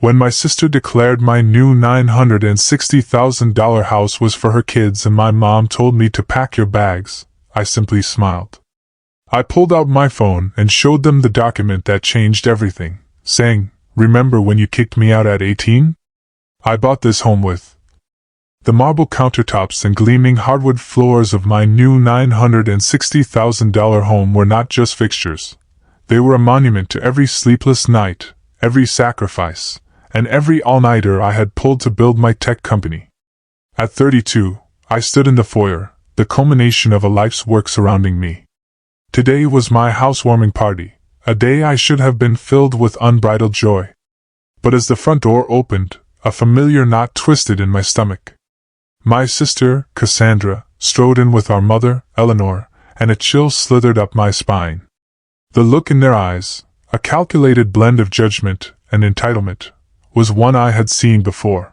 When my sister declared my new $960,000 house was for her kids and my mom told me to pack your bags, I simply smiled. I pulled out my phone and showed them the document that changed everything, saying, "Remember when you kicked me out at 18? I bought this home with." The marble countertops and gleaming hardwood floors of my new $960,000 home were not just fixtures. They were a monument to every sleepless night, every sacrifice, and every all-nighter I had pulled to build my tech company. At 32, I stood in the foyer, the culmination of a life's work surrounding me. Today was my housewarming party, a day I should have been filled with unbridled joy. But as the front door opened, a familiar knot twisted in my stomach. My sister, Cassandra, strode in with our mother, Eleanor, and a chill slithered up my spine. The look in their eyes, a calculated blend of judgment and entitlement, was one I had seen before.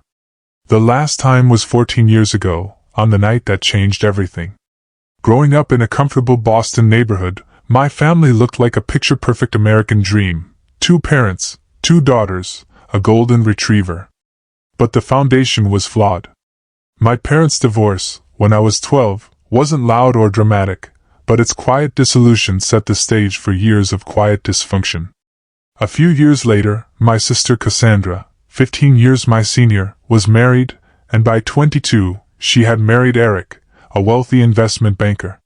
The last time was 14 years ago, on the night that changed everything. Growing up in a comfortable Boston neighborhood, my family looked like a picture-perfect American dream. 2 parents, 2 daughters, a golden retriever. But the foundation was flawed. My parents' divorce, when I was 12, wasn't loud or dramatic, but its quiet dissolution set the stage for years of quiet dysfunction. A few years later, my sister Cassandra, 15 years my senior, was married, and by 22, she had married Eric, a wealthy investment banker.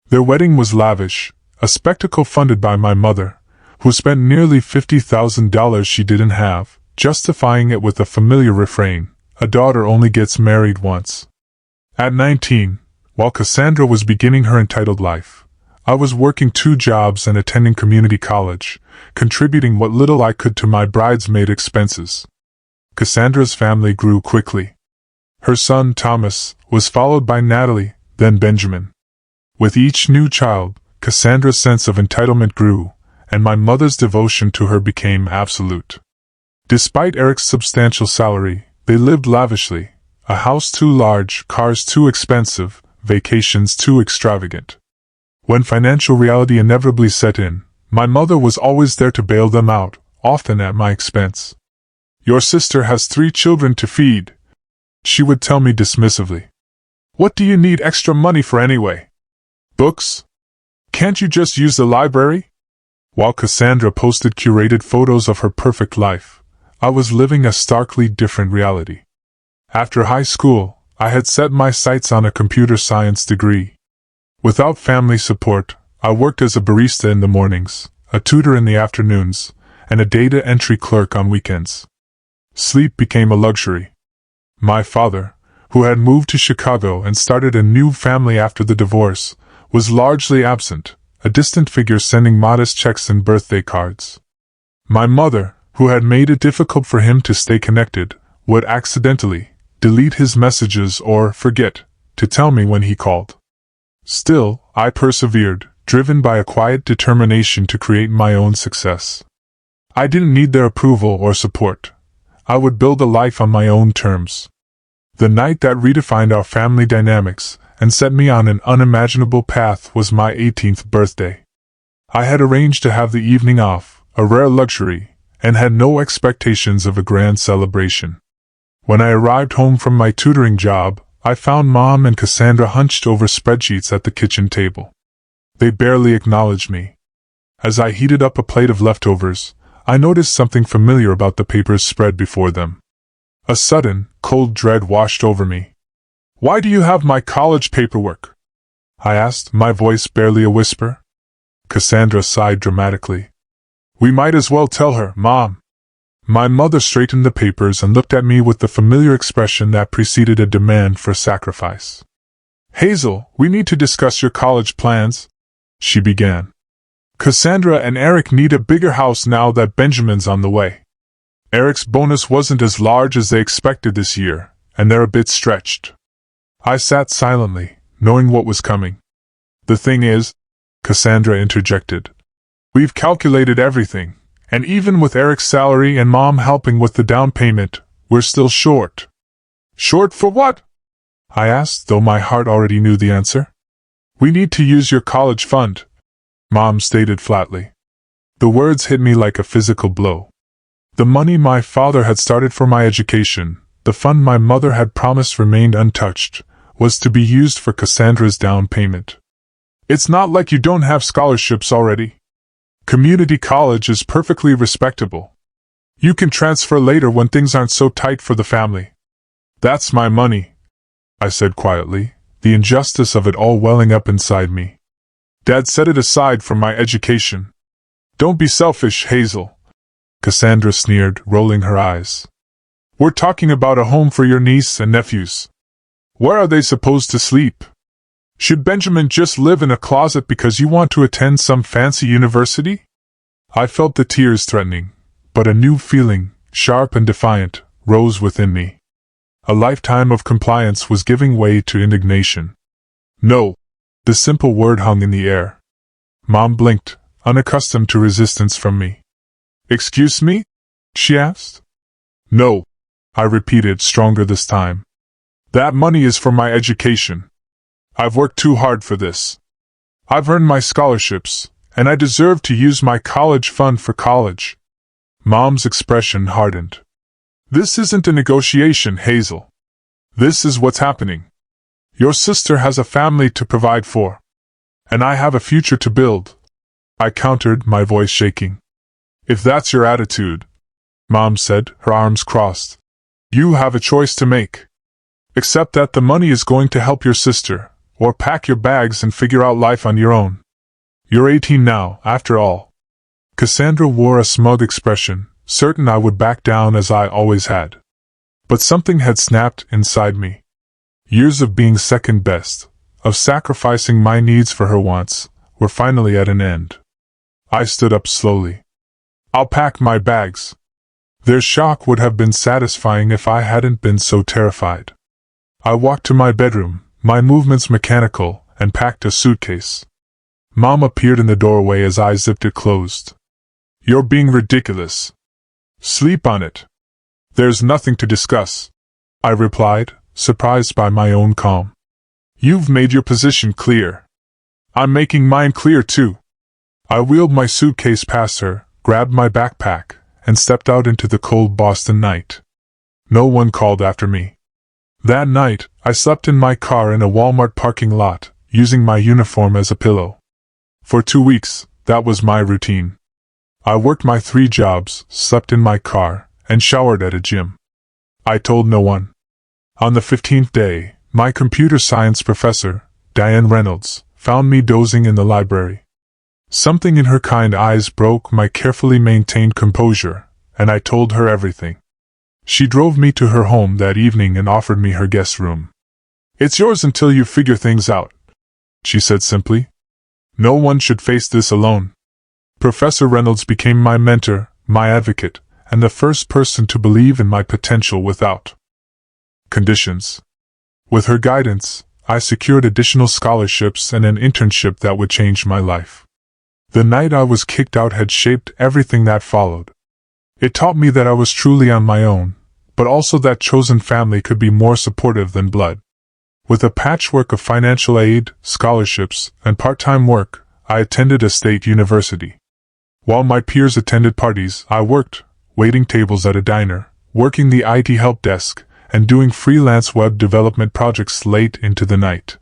Their wedding was lavish, a spectacle funded by my mother, who spent nearly $50,000 she didn't have, justifying it with a familiar refrain, "A daughter only gets married once." At 19, while Cassandra was beginning her entitled life, I was working 2 jobs and attending community college, contributing what little I could to my bridesmaid expenses. Cassandra's family grew quickly. Her son, Thomas, was followed by Natalie, then Benjamin. With each new child, Cassandra's sense of entitlement grew, and my mother's devotion to her became absolute. Despite Eric's substantial salary, they lived lavishly, a house too large, cars too expensive, vacations too extravagant. When financial reality inevitably set in, my mother was always there to bail them out, often at my expense. "Your sister has 3 children to feed," she would tell me dismissively. "What do you need extra money for anyway? Books? Can't you just use the library?" While Cassandra posted curated photos of her perfect life, I was living a starkly different reality. After high school, I had set my sights on a computer science degree. Without family support, I worked as a barista in the mornings, a tutor in the afternoons, and a data entry clerk on weekends. Sleep became a luxury. My father, who had moved to Chicago and started a new family after the divorce, was largely absent, a distant figure sending modest checks and birthday cards. My mother, who had made it difficult for him to stay connected, would accidentally delete his messages or forget to tell me when he called. Still, I persevered, driven by a quiet determination to create my own success. I didn't need their approval or support. I would build a life on my own terms. The night that redefined our family dynamics and set me on an unimaginable path was my 18th birthday. I had arranged to have the evening off, a rare luxury, and had no expectations of a grand celebration. When I arrived home from my tutoring job, I found Mom and Cassandra hunched over spreadsheets at the kitchen table. They barely acknowledged me. As I heated up a plate of leftovers, I noticed something familiar about the papers spread before them. A sudden, cold dread washed over me. "Why do you have my college paperwork?" I asked, my voice barely a whisper. Cassandra sighed dramatically. "We might as well tell her, Mom." My mother straightened the papers and looked at me with the familiar expression that preceded a demand for sacrifice. "Hazel, we need to discuss your college plans," she began. "Cassandra and Eric need a bigger house now that Benjamin's on the way. Eric's bonus wasn't as large as they expected this year, and they're a bit stretched." I sat silently, knowing what was coming. "The thing is," Cassandra interjected, "we've calculated everything. And even with Eric's salary and Mom helping with the down payment, we're still short." "Short for what?" I asked, though my heart already knew the answer. "We need to use your college fund," Mom stated flatly. The words hit me like a physical blow. The money my father had started for my education, the fund my mother had promised remained untouched, was to be used for Cassandra's down payment. It's not like you don't have scholarships already. Community college is perfectly respectable. You can transfer later when things aren't so tight for the family. That's my money, I said quietly, the injustice of it all welling up inside me. Dad set it aside for my education. Don't be selfish, Hazel, Cassandra sneered, rolling her eyes. We're talking about a home for your niece and nephews. Where are they supposed to sleep? Should Benjamin just live in a closet because you want to attend some fancy university? I felt the tears threatening, but a new feeling, sharp and defiant, rose within me. A lifetime of compliance was giving way to indignation. No. The simple word hung in the air. Mom blinked, unaccustomed to resistance from me. Excuse me? She asked. No, I repeated, stronger this time. That money is for my education. I've worked too hard for this. I've earned my scholarships, and I deserve to use my college fund for college. Mom's expression hardened. This isn't a negotiation, Hazel. This is what's happening. Your sister has a family to provide for. And I have a future to build. I countered, my voice shaking. If that's your attitude, Mom said, her arms crossed, you have a choice to make. Accept that the money is going to help your sister, or pack your bags and figure out life on your own. You're 18 now, after all. Cassandra wore a smug expression, certain I would back down as I always had. But something had snapped inside me. Years of being second best, of sacrificing my needs for her wants, were finally at an end. I stood up slowly. I'll pack my bags. Their shock would have been satisfying if I hadn't been so terrified. I walked to my bedroom, my movements mechanical, and packed a suitcase. Mom appeared in the doorway as I zipped it closed. You're being ridiculous. Sleep on it. There's nothing to discuss, I replied, surprised by my own calm. You've made your position clear. I'm making mine clear too. I wheeled my suitcase past her, grabbed my backpack, and stepped out into the cold Boston night. No one called after me. That night, I slept in my car in a Walmart parking lot, using my uniform as a pillow. For 2 weeks, that was my routine. I worked my 3 jobs, slept in my car, and showered at a gym. I told no one. On the 15th day, my computer science professor, Diane Reynolds, found me dozing in the library. Something in her kind eyes broke my carefully maintained composure, and I told her everything. She drove me to her home that evening and offered me her guest room. It's yours until you figure things out, she said simply. No one should face this alone. Professor Reynolds became my mentor, my advocate, and the first person to believe in my potential without conditions. With her guidance, I secured additional scholarships and an internship that would change my life. The night I was kicked out had shaped everything that followed. It taught me that I was truly on my own, but also that chosen family could be more supportive than blood. With a patchwork of financial aid, scholarships, and part-time work, I attended a state university. While my peers attended parties, I worked, waiting tables at a diner, working the IT help desk, and doing freelance web development projects late into the night.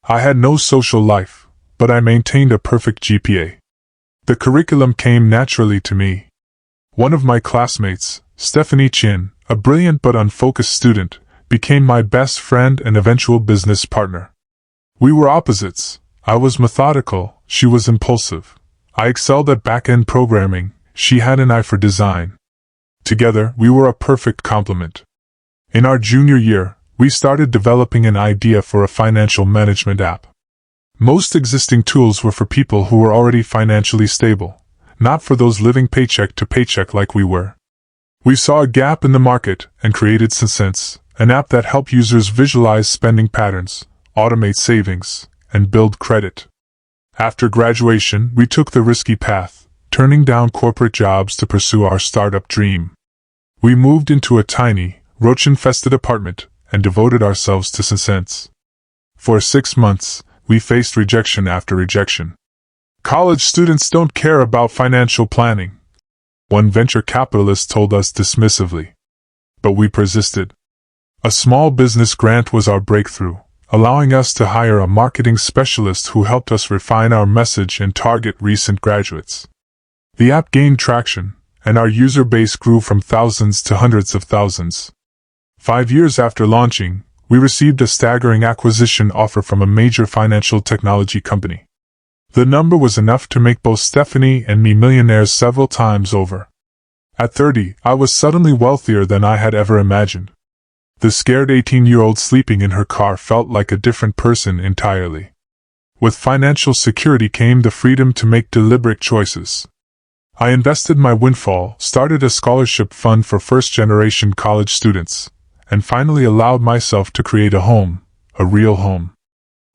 I had no social life, but I maintained a perfect GPA. The curriculum came naturally to me. One of my classmates, Stephanie Chin, a brilliant but unfocused student, became my best friend and eventual business partner. We were opposites. I was methodical, she was impulsive. I excelled at back-end programming, she had an eye for design. Together, we were a perfect complement. In our junior year, we started developing an idea for a financial management app. Most existing tools were for people who were already financially stable, not for those living paycheck to paycheck like we were. We saw a gap in the market and created Sense, an app that helped users visualize spending patterns, automate savings, and build credit. After graduation, we took the risky path, turning down corporate jobs to pursue our startup dream. We moved into a tiny, roach-infested apartment and devoted ourselves to Sense. For 6 months, we faced rejection after rejection. College students don't care about financial planning. one venture capitalist told us dismissively. But we persisted. A small business grant was our breakthrough, allowing us to hire a marketing specialist who helped us refine our message and target recent graduates. The app gained traction, and our user base grew from thousands to hundreds of thousands. 5 years after launching, we received a staggering acquisition offer from a major financial technology company. The number was enough to make both Stephanie and me millionaires several times over. At 30, I was suddenly wealthier than I had ever imagined. The scared 18-year-old sleeping in her car felt like a different person entirely. With financial security came the freedom to make deliberate choices. I invested my windfall, started a scholarship fund for first-generation college students, and finally allowed myself to create a home, a real home.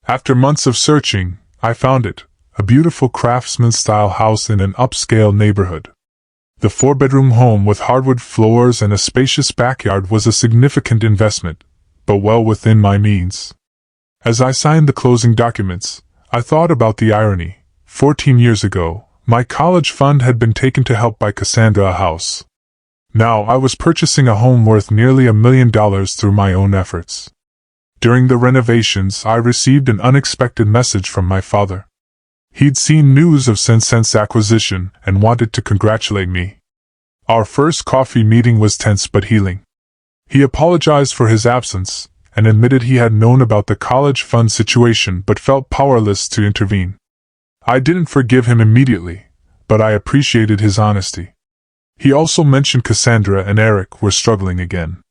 After months of searching, I found it, a beautiful craftsman-style house in an upscale neighborhood. The 4-bedroom home with hardwood floors and a spacious backyard was a significant investment, but well within my means. As I signed the closing documents, I thought about the irony. 14 years ago, my college fund had been taken to help buy Cassandra a house. Now I was purchasing a home worth nearly $1 million through my own efforts. During the renovations, I received an unexpected message from my father. He'd seen news of Sensen's acquisition and wanted to congratulate me. Our first coffee meeting was tense but healing. He apologized for his absence and admitted he had known about the college fund situation but felt powerless to intervene. I didn't forgive him immediately, but I appreciated his honesty. He also mentioned Cassandra and Eric were struggling again.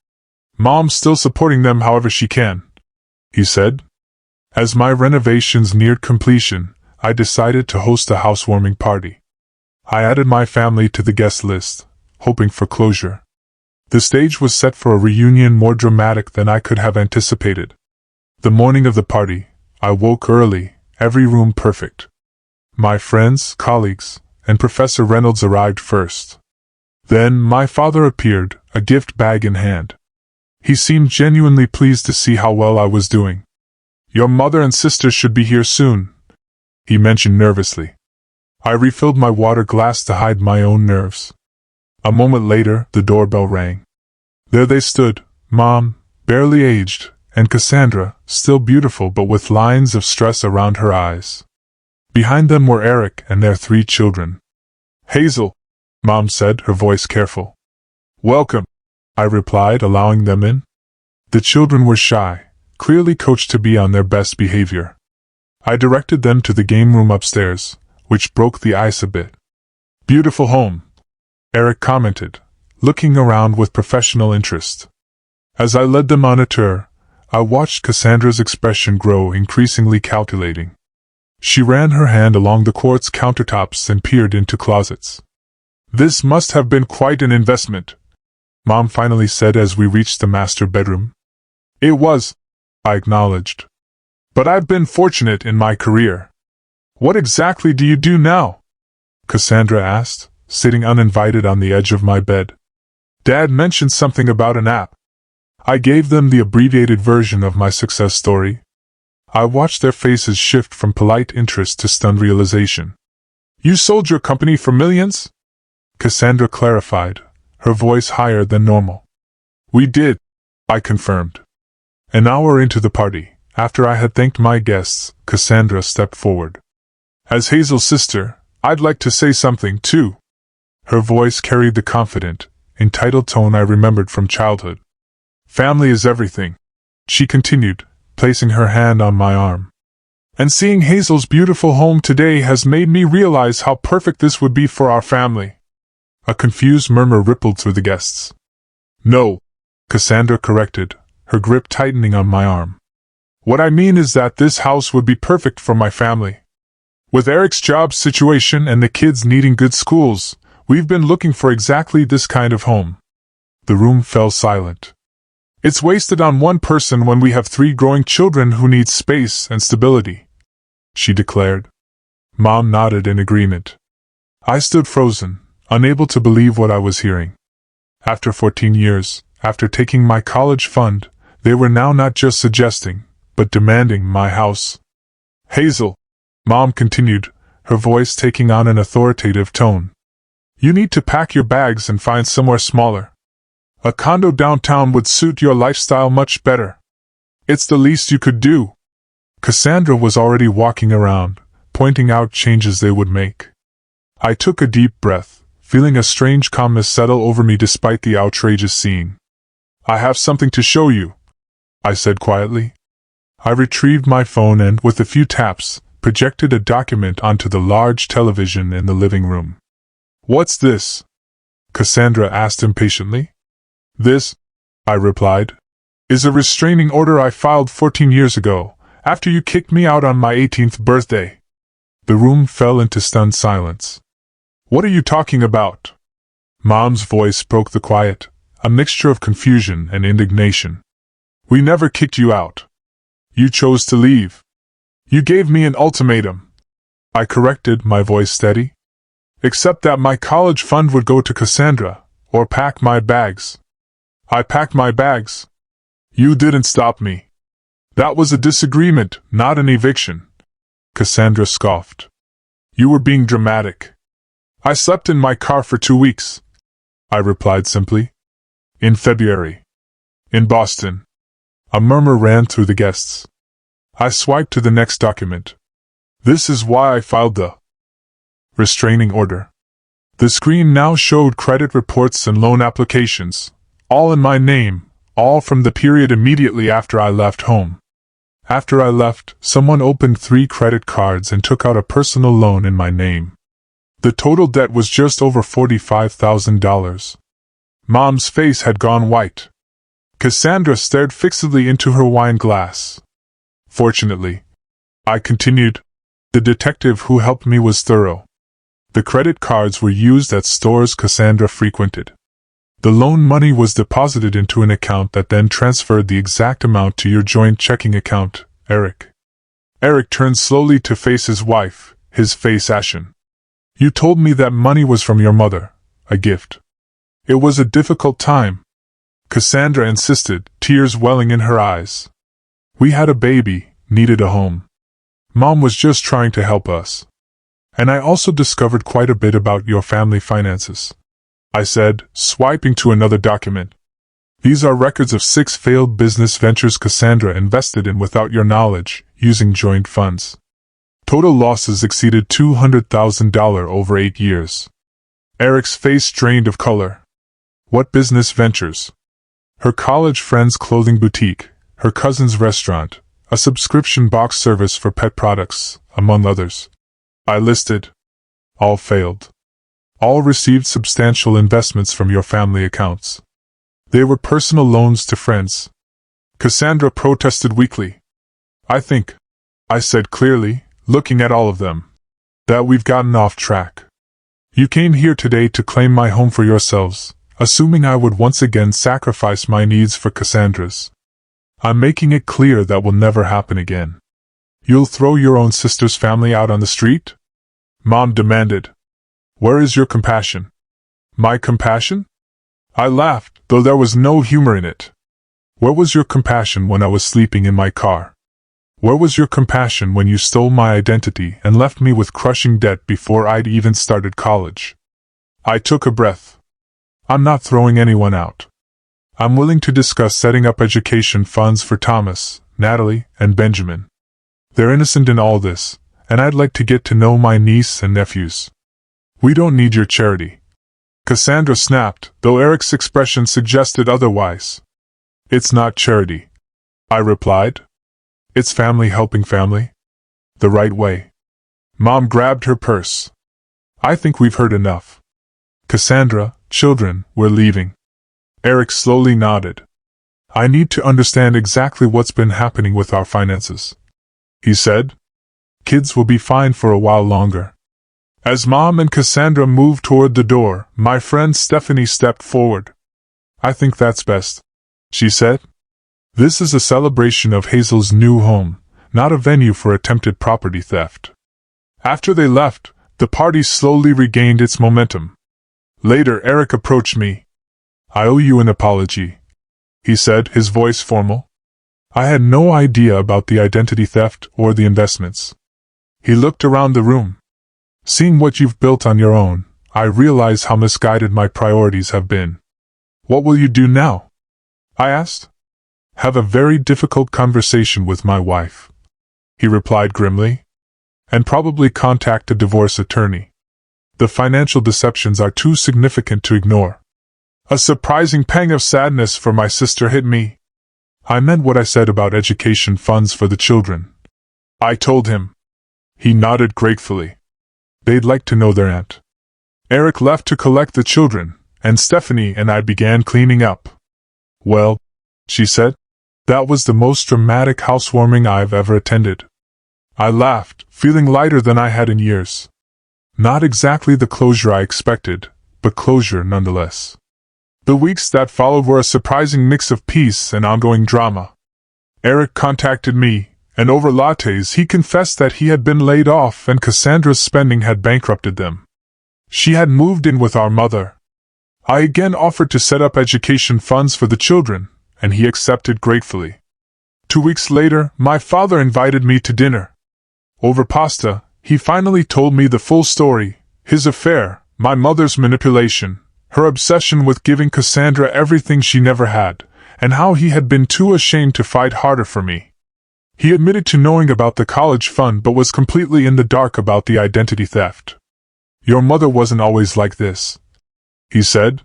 "Mom's still supporting them however she can," he said. As my renovations neared completion, I decided to host a housewarming party. I added my family to the guest list, hoping for closure. The stage was set for a reunion more dramatic than I could have anticipated. The morning of the party, I woke early, every room perfect. My friends, colleagues, and Professor Reynolds arrived first. Then my father appeared, a gift bag in hand. He seemed genuinely pleased to see how well I was doing. "Your mother and sister should be here soon," he mentioned nervously. I refilled my water glass to hide my own nerves. A moment later, the doorbell rang. There they stood, Mom, barely aged, and Cassandra, still beautiful but with lines of stress around her eyes. Behind them were Eric and their 3 children. "Hazel," Mom said, her voice careful. "Welcome," I replied, allowing them in. The children were shy, clearly coached to be on their best behavior. I directed them to the game room upstairs, which broke the ice a bit. "Beautiful home," Eric commented, looking around with professional interest. As I led them on a tour, I watched Cassandra's expression grow, increasingly calculating. She ran her hand along the quartz countertops and peered into closets. "This must have been quite an investment," Mom finally said as we reached the master bedroom. "It was," I acknowledged. "But I've been fortunate in my career." "What exactly do you do now?" Cassandra asked, sitting uninvited on the edge of my bed. "Dad mentioned something about an app." I gave them the abbreviated version of my success story. I watched their faces shift from polite interest to stunned realization. "You sold your company for millions?" Cassandra clarified, her voice higher than normal. "We did," I confirmed. An hour into the party, after I had thanked my guests, Cassandra stepped forward. "As Hazel's sister, I'd like to say something, too." Her voice carried the confident, entitled tone I remembered from childhood. "Family is everything," she continued, placing her hand on my arm. "And seeing Hazel's beautiful home today has made me realize how perfect this would be for our family." A confused murmur rippled through the guests. "No," Cassandra corrected, her grip tightening on my arm. "What I mean is that this house would be perfect for my family. With Eric's job situation and the kids needing good schools, we've been looking for exactly this kind of home." The room fell silent. "It's wasted on one person when we have 3 growing children who need space and stability," she declared. Mom nodded in agreement. I stood frozen, unable to believe what I was hearing. After 14 years, after taking my college fund, they were now not just suggesting, but demanding my house. "Hazel," Mom continued, her voice taking on an authoritative tone. You need to pack your bags and find somewhere smaller. A condo downtown would suit your lifestyle much better. It's the least you could do." Cassandra was already walking around, pointing out changes they would make. I took a deep breath, feeling a strange calmness settle over me despite the outrageous scene. "I have something to show you," I said quietly. I retrieved my phone and, with a few taps, projected a document onto the large television in the living room. "What's this?" Cassandra asked impatiently. "This," I replied, "is a restraining order I filed 14 years ago, after you kicked me out on my 18th birthday." The room fell into stunned silence. "What are you talking about?" Mom's voice broke the quiet, a mixture of confusion and indignation. "We never kicked you out. You chose to leave. You gave me an ultimatum," I corrected, my voice steady. "Except that my college fund would go to Cassandra, or pack my bags." "I packed my bags. You didn't stop me. That was a disagreement, not an eviction," Cassandra scoffed. "You were being dramatic." "I slept in my car for 2 weeks," I replied simply. "In February. In Boston." A murmur ran through the guests. I swiped to the next document. "This is why I filed the restraining order." The screen now showed credit reports and loan applications, all in my name, all from the period immediately after I left home. After I left, someone opened 3 credit cards and took out a personal loan in my name. The total debt was just over $45,000. Mom's face had gone white. Cassandra stared fixedly into her wine glass. "Fortunately," I continued, "the detective who helped me was thorough. The credit cards were used at stores Cassandra frequented. The loan money was deposited into an account that then transferred the exact amount to your joint checking account, Eric." Eric turned slowly to face his wife, his face ashen. "You told me that money was from your mother, a gift." "It was a difficult time," Cassandra insisted, tears welling in her eyes. "We had a baby, needed a home. Mom was just trying to help us. And I also discovered quite a bit about your family finances," I said, swiping to another document. "These are records of 6 failed business ventures Cassandra invested in without your knowledge, using joint funds. Total losses exceeded $200,000 over 8 years. Eric's face drained of color. "What business ventures?" "Her college friend's clothing boutique, her cousin's restaurant, a subscription box service for pet products, among others," I listed. "All failed. All received substantial investments from your family accounts. They were personal loans to friends." Cassandra protested weakly. "I think," I said clearly, looking at all of them, "that we've gotten off track. You came here today to claim my home for yourselves, assuming I would once again sacrifice my needs for Cassandra's. I'm making it clear that will never happen again. You'll throw your own sister's family out on the street?" Mom demanded. "Where is your compassion?" "My compassion?" I laughed, though there was no humor in it. "Where was your compassion when I was sleeping in my car? Where was your compassion when you stole my identity and left me with crushing debt before I'd even started college?" I took a breath. "I'm not throwing anyone out. I'm willing to discuss setting up education funds for Thomas, Natalie, and Benjamin. They're innocent in all this, and I'd like to get to know my niece and nephews. We don't need your charity." Cassandra snapped, though Eric's expression suggested otherwise. "It's not charity," I replied. "It's family helping family. The right way." Mom grabbed her purse. "I think we've heard enough. Cassandra, children, we're leaving." Eric slowly nodded. "I need to understand exactly what's been happening with our finances," he said. "Kids will be fine for a while longer." As Mom and Cassandra moved toward the door, my friend Stephanie stepped forward. "I think that's best," she said. "This is a celebration of Hazel's new home, not a venue for attempted property theft." After they left, the party slowly regained its momentum. Later, Eric approached me. "I owe you an apology," he said, his voice formal. "I had no idea about the identity theft or the investments." He looked around the room. "Seeing what you've built on your own, I realize how misguided my priorities have been. What will you do now? I asked. Have a very difficult conversation with my wife, he replied grimly. And probably contact a divorce attorney. The financial deceptions are too significant to ignore. A surprising pang of sadness for my sister hit me. I meant what I said about education funds for the children. I told him. He nodded gratefully. They'd like to know their aunt. Eric left to collect the children, and Stephanie and I began cleaning up. Well, she said, that was the most dramatic housewarming I've ever attended. I laughed, feeling lighter than I had in years. Not exactly the closure I expected, but closure nonetheless. The weeks that followed were a surprising mix of peace and ongoing drama. Eric contacted me, and over lattes he confessed that he had been laid off and Cassandra's spending had bankrupted them. She had moved in with our mother. I again offered to set up education funds for the children, and he accepted gratefully. 2 weeks later, my father invited me to dinner. Over pasta, he finally told me the full story, his affair, my mother's manipulation, her obsession with giving Cassandra everything she never had, and how he had been too ashamed to fight harder for me. He admitted to knowing about the college fund but was completely in the dark about the identity theft. Your mother wasn't always like this, he said.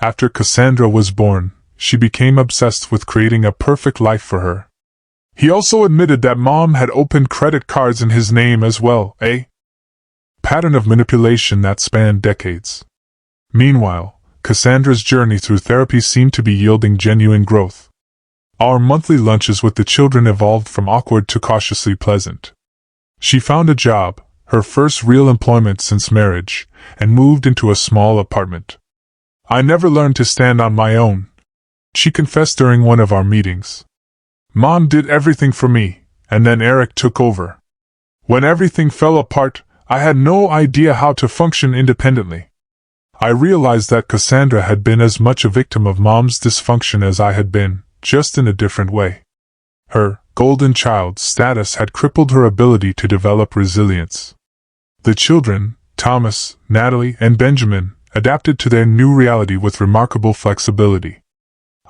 After Cassandra was born, she became obsessed with creating a perfect life for her. He also admitted that Mom had opened credit cards in his name as well, a pattern of manipulation that spanned decades. Meanwhile, Cassandra's journey through therapy seemed to be yielding genuine growth. Our monthly lunches with the children evolved from awkward to cautiously pleasant. She found a job, her first real employment since marriage, and moved into a small apartment. I never learned to stand on my own, she confessed during one of our meetings. Mom did everything for me, and then Eric took over. When everything fell apart, I had no idea how to function independently. I realized that Cassandra had been as much a victim of Mom's dysfunction as I had been, just in a different way. Her golden child status had crippled her ability to develop resilience. The children, Thomas, Natalie, and Benjamin, adapted to their new reality with remarkable flexibility.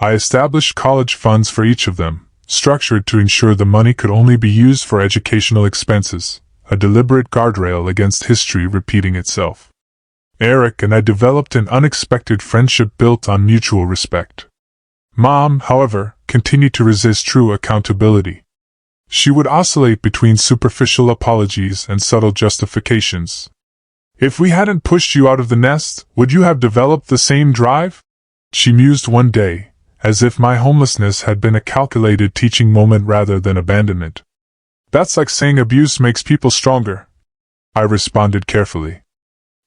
I established college funds for each of them, structured to ensure the money could only be used for educational expenses, a deliberate guardrail against history repeating itself. Eric and I developed an unexpected friendship built on mutual respect. Mom, however, continued to resist true accountability. She would oscillate between superficial apologies and subtle justifications. If we hadn't pushed you out of the nest, would you have developed the same drive? She mused one day, as if my homelessness had been a calculated teaching moment rather than abandonment. That's like saying abuse makes people stronger, I responded carefully.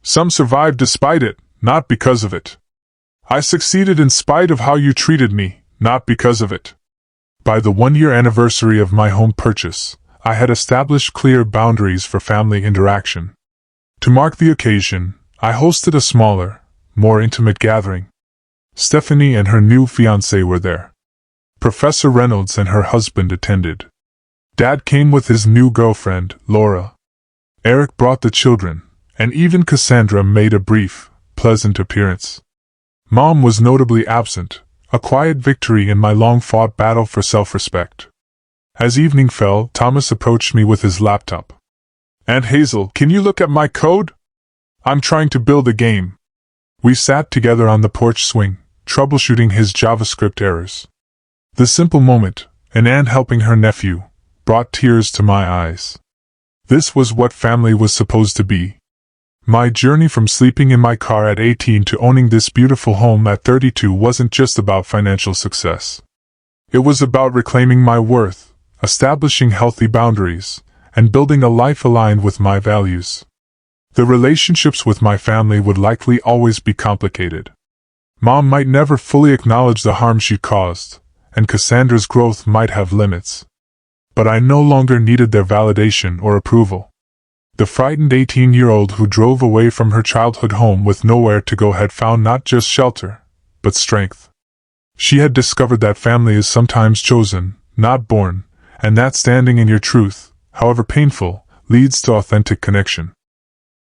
Some survive despite it, not because of it. I succeeded in spite of how you treated me, not because of it. By the 1-year anniversary of my home purchase, I had established clear boundaries for family interaction. To mark the occasion, I hosted a smaller, more intimate gathering. Stephanie and her new fiancé were there. Professor Reynolds and her husband attended. Dad came with his new girlfriend, Laura. Eric brought the children, and even Cassandra made a brief, pleasant appearance. Mom was notably absent, a quiet victory in my long-fought battle for self-respect. As evening fell, Thomas approached me with his laptop. Aunt Hazel, can you look at my code? I'm trying to build a game. We sat together on the porch swing, troubleshooting his JavaScript errors. The simple moment, an aunt helping her nephew, brought tears to my eyes. This was what family was supposed to be. My journey from sleeping in my car at 18 to owning this beautiful home at 32 wasn't just about financial success. It was about reclaiming my worth, establishing healthy boundaries, and building a life aligned with my values. The relationships with my family would likely always be complicated. Mom might never fully acknowledge the harm she caused, and Cassandra's growth might have limits. But I no longer needed their validation or approval. The frightened 18-year-old who drove away from her childhood home with nowhere to go had found not just shelter, but strength. She had discovered that family is sometimes chosen, not born, and that standing in your truth, however painful, leads to authentic connection.